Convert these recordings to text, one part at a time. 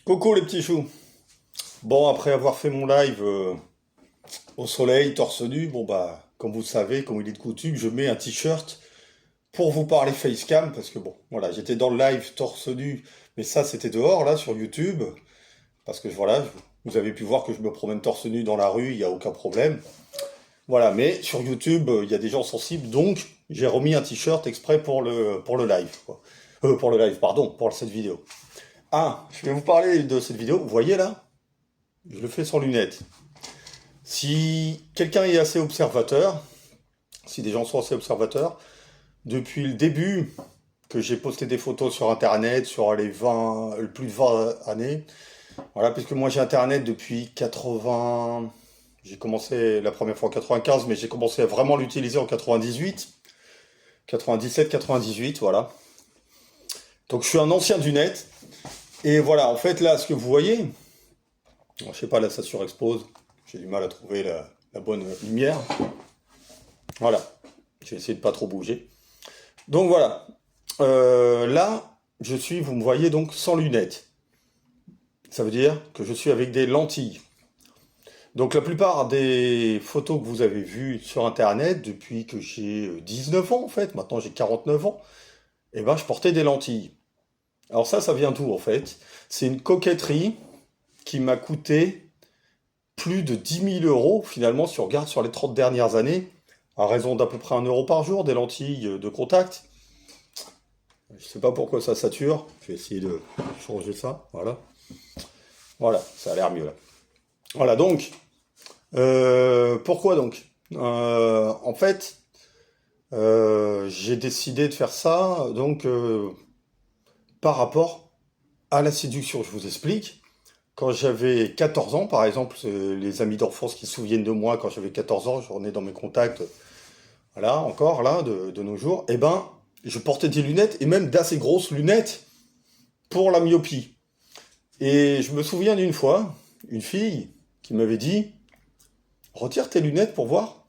Coucou les petits choux. Bon, après avoir fait mon live au soleil, torse nu, bon bah, comme vous le savez, comme il est de coutume, je mets un t-shirt pour vous parler facecam, parce que bon, voilà, j'étais dans le live torse nu, mais ça c'était dehors, là, sur YouTube, parce que voilà, vous avez pu voir que je me promène torse nu dans la rue, il n'y a aucun problème. Voilà, mais sur YouTube, il y a des gens sensibles, donc j'ai remis un t-shirt exprès pour le live, quoi. Pour le live, pardon, pour cette vidéo. Ah, je vais vous parler de cette vidéo, vous voyez là? Je le fais sans lunettes. Si quelqu'un est assez observateur, si des gens sont assez observateurs, depuis le début que j'ai posté des photos sur Internet, sur les 20, plus de 20 années, voilà, puisque moi j'ai Internet depuis 80, j'ai commencé la première fois en 95, mais j'ai commencé à vraiment l'utiliser en 98, 97, 98, voilà. Donc je suis un ancien du net, et voilà, en fait là, ce que vous voyez, bon, je sais pas, là ça surexpose, j'ai du mal à trouver la bonne lumière. Voilà, je vais essayer de pas trop bouger. Donc voilà, là, vous me voyez donc sans lunettes. Ça veut dire que je suis avec des lentilles. Donc la plupart des photos que vous avez vues sur Internet, depuis que j'ai 19 ans en fait, maintenant j'ai 49 ans, eh ben je portais des lentilles. Alors ça vient d'où en fait? C'est une coquetterie qui m'a coûté plus de 10 000 € finalement si on regarde sur les 30 dernières années, à raison d'à peu près 1 € par jour, des lentilles de contact. Je sais pas pourquoi ça sature. Je vais essayer de changer ça. Voilà. Voilà, ça a l'air mieux là. Voilà, donc, pourquoi donc? En fait, j'ai décidé de faire ça donc par rapport à la séduction. Je vous explique. Quand j'avais 14 ans, par exemple, les amis d'enfance qui se souviennent de moi quand j'avais 14 ans, j'en ai dans mes contacts, voilà, encore là, de nos jours, eh ben, je portais des lunettes et même d'assez grosses lunettes pour la myopie. Et je me souviens d'une fois, une fille qui m'avait dit, retire tes lunettes pour voir.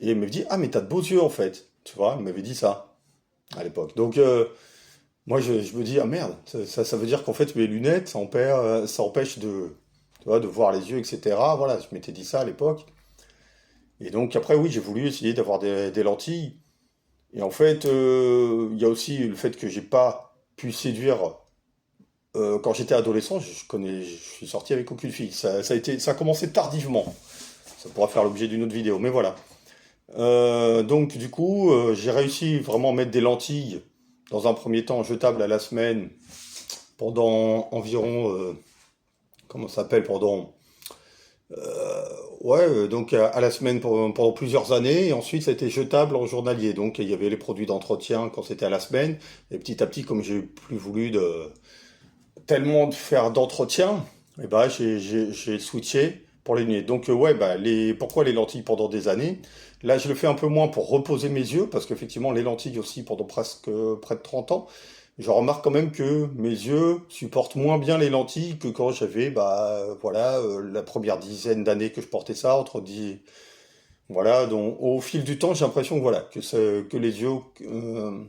Et elle m'avait dit, ah mais t'as de beaux yeux en fait. Tu vois, elle m'avait dit ça à l'époque. Donc moi je me dis, ah merde, ça veut dire qu'en fait mes lunettes, ça empêche tu vois, de voir les yeux, etc. Voilà, je m'étais dit ça à l'époque. Et donc après oui, j'ai voulu essayer d'avoir des lentilles. Et en fait, il y a aussi le fait que j'ai pas pu séduire. Quand j'étais adolescent, je suis sorti avec aucune fille. Ça a commencé tardivement. Ça pourra faire l'objet d'une autre vidéo, mais voilà. Donc du coup, j'ai réussi vraiment à mettre des lentilles dans un premier temps jetables à la semaine pendant environ, comment ça s'appelle, pendant, ouais, donc à la semaine pendant plusieurs années. Et ensuite, ça a été jetable en journalier. Donc il y avait les produits d'entretien quand c'était à la semaine. Et petit à petit, comme j'ai plus voulu tellement de faire d'entretien, et bah j'ai switché pour les lunettes. Donc ouais, bah pourquoi les lentilles pendant des années? Là, je le fais un peu moins pour reposer mes yeux, parce qu'effectivement, les lentilles aussi pendant presque près de 30 ans, je remarque quand même que mes yeux supportent moins bien les lentilles que quand j'avais, bah voilà, la première dizaine d'années que je portais ça, entre 10, voilà, donc au fil du temps, j'ai l'impression que voilà, que les yeux,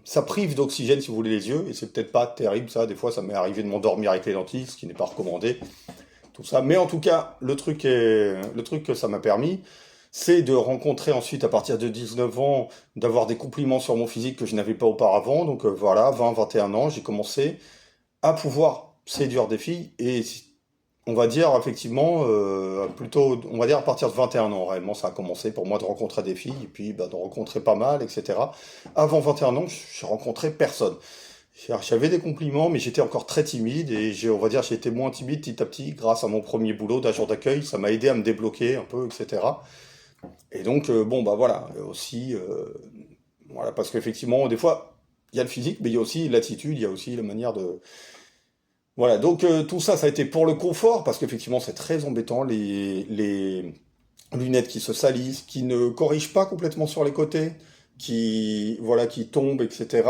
ça prive d'oxygène si vous voulez les yeux, et c'est peut-être pas terrible ça. Des fois, ça m'est arrivé de m'endormir avec les lentilles, ce qui n'est pas recommandé, tout ça. Mais en tout cas, le truc que ça m'a permis, c'est de rencontrer ensuite à partir de 19 ans, d'avoir des compliments sur mon physique que je n'avais pas auparavant. Donc voilà, 20, 21 ans, j'ai commencé à pouvoir séduire des filles et on va dire effectivement, plutôt, on va dire à partir de 21 ans, réellement, ça a commencé pour moi de rencontrer des filles, et puis bah, de rencontrer pas mal, etc. Avant 21 ans, j'ai rencontré personne. J'avais des compliments, mais j'étais encore très timide, et on va dire, j'ai été moins timide petit à petit, grâce à mon premier boulot d'agent d'accueil, ça m'a aidé à me débloquer un peu, etc. Et donc, bon, bah voilà, aussi, voilà, parce qu'effectivement, des fois, il y a le physique, mais il y a aussi l'attitude, il y a aussi la manière de, voilà, donc tout ça, ça a été pour le confort, parce qu'effectivement, c'est très embêtant, les lunettes qui se salissent, qui ne corrigent pas complètement sur les côtés, qui, voilà, qui tombent, etc.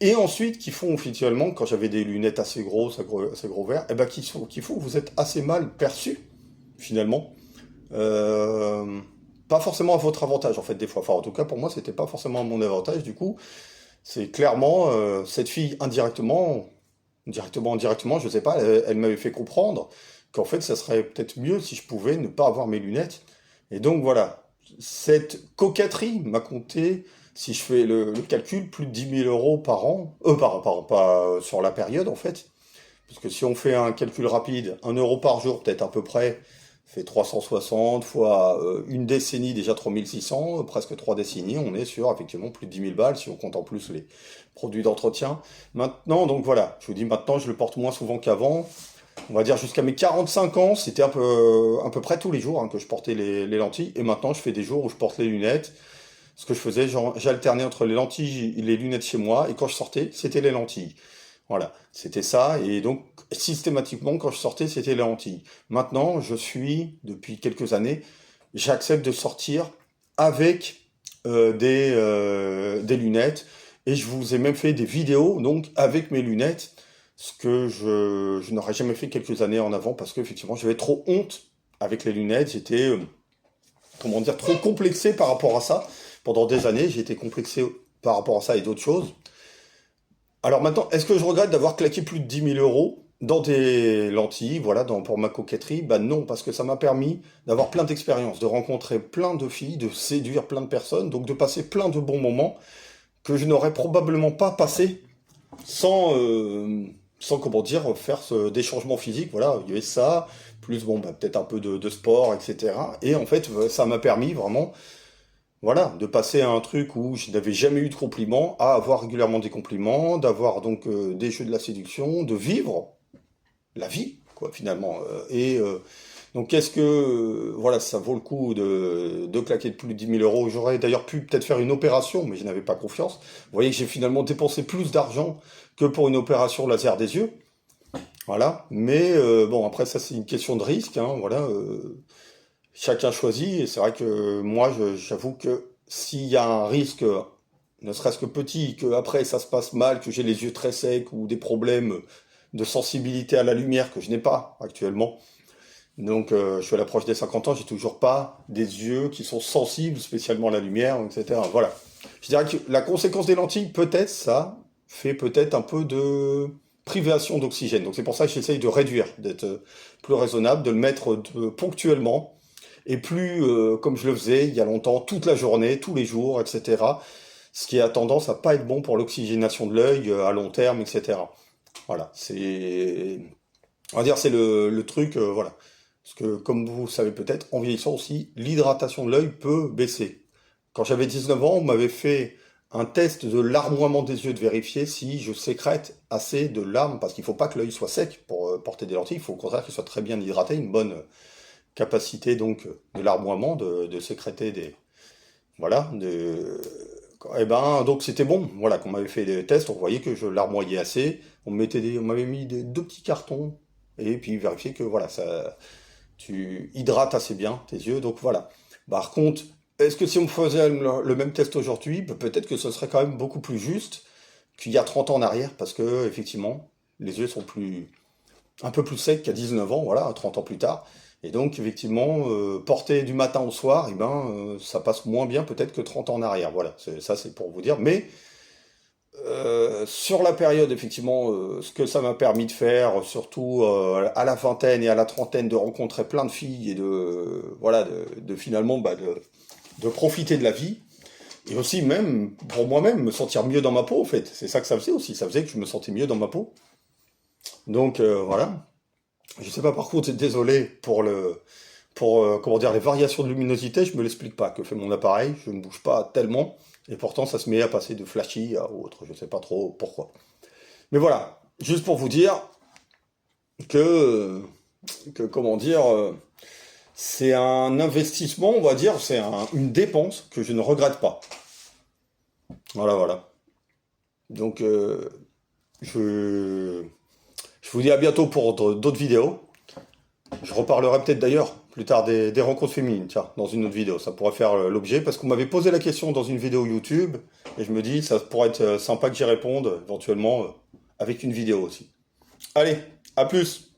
Et ensuite, qui font officiellement, quand j'avais des lunettes assez grosses, assez gros verres, eh ben, qui font que vous êtes assez mal perçu, finalement. Euh, Pas forcément à votre avantage, en fait, des fois. Enfin, en tout cas, pour moi, c'était pas forcément à mon avantage, du coup. C'est clairement, cette fille, indirectement, directement, indirectement, je sais pas, elle m'avait fait comprendre qu'en fait, ça serait peut-être mieux si je pouvais ne pas avoir mes lunettes. Et donc voilà, cette coquetterie m'a coûté, si je fais le calcul, plus de 10 000 € par an, par an, pas sur la période en fait. Parce que si on fait un calcul rapide, 1 € par jour, peut-être à peu près, fait 360 fois une décennie, déjà 3600, presque 3 décennies, on est sur effectivement plus de 10 000 balles, si on compte en plus les produits d'entretien. Maintenant, donc voilà, je vous dis maintenant, je le porte moins souvent qu'avant. On va dire jusqu'à mes 45 ans, c'était à peu près tous les jours hein, que je portais les lentilles. Et maintenant, je fais des jours où je porte les lunettes. Ce que je faisais, j'alternais entre les lentilles et les lunettes chez moi. Et quand je sortais, c'était les lentilles. Voilà, c'était ça. Et donc, systématiquement, quand je sortais, c'était les lentilles. Maintenant, depuis quelques années, j'accepte de sortir avec des lunettes. Et je vous ai même fait des vidéos, donc, avec mes lunettes. Ce que je n'aurais jamais fait quelques années en avant parce qu'effectivement, j'avais trop honte avec les lunettes. J'étais, comment dire, trop complexé par rapport à ça. Pendant des années, j'ai été complexé par rapport à ça et d'autres choses. Alors maintenant, est-ce que je regrette d'avoir claqué plus de 10 000 € dans des lentilles, voilà, pour ma coquetterie? Ben non, parce que ça m'a permis d'avoir plein d'expériences, de rencontrer plein de filles, de séduire plein de personnes, donc de passer plein de bons moments que je n'aurais probablement pas passé sans, sans comment dire, faire des changements physiques. Voilà, il y avait ça, plus bon, bah, peut-être un peu de sport, etc. Et en fait, ça m'a permis vraiment voilà, de passer à un truc où je n'avais jamais eu de compliments, à avoir régulièrement des compliments, d'avoir donc des jeux de la séduction, de vivre la vie, quoi, finalement. Donc, qu'est-ce que, voilà, ça vaut le coup de claquer de plus de 10 000 €. J'aurais d'ailleurs pu peut-être faire une opération, mais je n'avais pas confiance. Vous voyez que j'ai finalement dépensé plus d'argent que pour une opération laser des yeux. Voilà. Mais bon, après, ça, c'est une question de risque, hein, voilà. Chacun choisit, et c'est vrai que moi, j'avoue que s'il y a un risque, ne serait-ce que petit, que après ça se passe mal, que j'ai les yeux très secs ou des problèmes de sensibilité à la lumière que je n'ai pas actuellement, donc je suis à l'approche des 50 ans, j'ai toujours pas des yeux qui sont sensibles spécialement à la lumière, etc. Voilà. Je dirais que la conséquence des lentilles, peut-être ça fait peut-être un peu de privation d'oxygène. Donc c'est pour ça que j'essaye de réduire, d'être plus raisonnable, de le mettre ponctuellement et plus comme je le faisais il y a longtemps, toute la journée, tous les jours, etc. Ce qui a tendance à pas être bon pour l'oxygénation de l'œil à long terme, etc. Voilà, on va dire, c'est le truc, voilà. Parce que comme vous savez peut-être, en vieillissant aussi, l'hydratation de l'œil peut baisser. Quand j'avais 19 ans, on m'avait fait un test de larmoiement des yeux, de vérifier si je sécrète assez de larmes, parce qu'il ne faut pas que l'œil soit sec pour porter des lentilles, il faut au contraire qu'il soit très bien hydraté, une bonne capacité donc de larmoiement, de sécréter des... Voilà, et ben, donc c'était bon, voilà, qu'on m'avait fait des tests, on voyait que je larmoyais assez, on m'avait mis deux petits cartons, et puis vérifier que voilà, tu hydrates assez bien tes yeux, donc voilà. Par contre, est-ce que si on me faisait le même test aujourd'hui, peut-être que ce serait quand même beaucoup plus juste qu'il y a 30 ans en arrière, parce que effectivement, les yeux sont un peu plus secs qu'à 19 ans, voilà, 30 ans plus tard. Et donc, effectivement, porter du matin au soir, eh ben, ça passe moins bien peut-être que 30 ans en arrière. Voilà, ça c'est pour vous dire. Mais sur la période, effectivement, ce que ça m'a permis de faire, surtout à la vingtaine et à la trentaine, de rencontrer plein de filles et voilà, de finalement, de profiter de la vie. Et aussi même, pour moi-même, me sentir mieux dans ma peau, en fait. C'est ça que ça faisait aussi. Ça faisait que je me sentais mieux dans ma peau. Donc, voilà. Je sais pas, par contre, désolé pour comment dire, les variations de luminosité, je me l'explique pas. Que fait mon appareil, je ne bouge pas tellement, et pourtant ça se met à passer de flashy à autre, je sais pas trop pourquoi. Mais voilà, juste pour vous dire que, comment dire, c'est un investissement, on va dire, c'est une dépense que je ne regrette pas. Voilà, voilà. Donc, je, je vous dis à bientôt pour d'autres vidéos. Je reparlerai peut-être d'ailleurs plus tard des rencontres féminines, tiens, dans une autre vidéo. Ça pourrait faire l'objet, parce qu'on m'avait posé la question dans une vidéo YouTube, et je me dis, ça pourrait être sympa que j'y réponde, éventuellement, avec une vidéo aussi. Allez, à plus!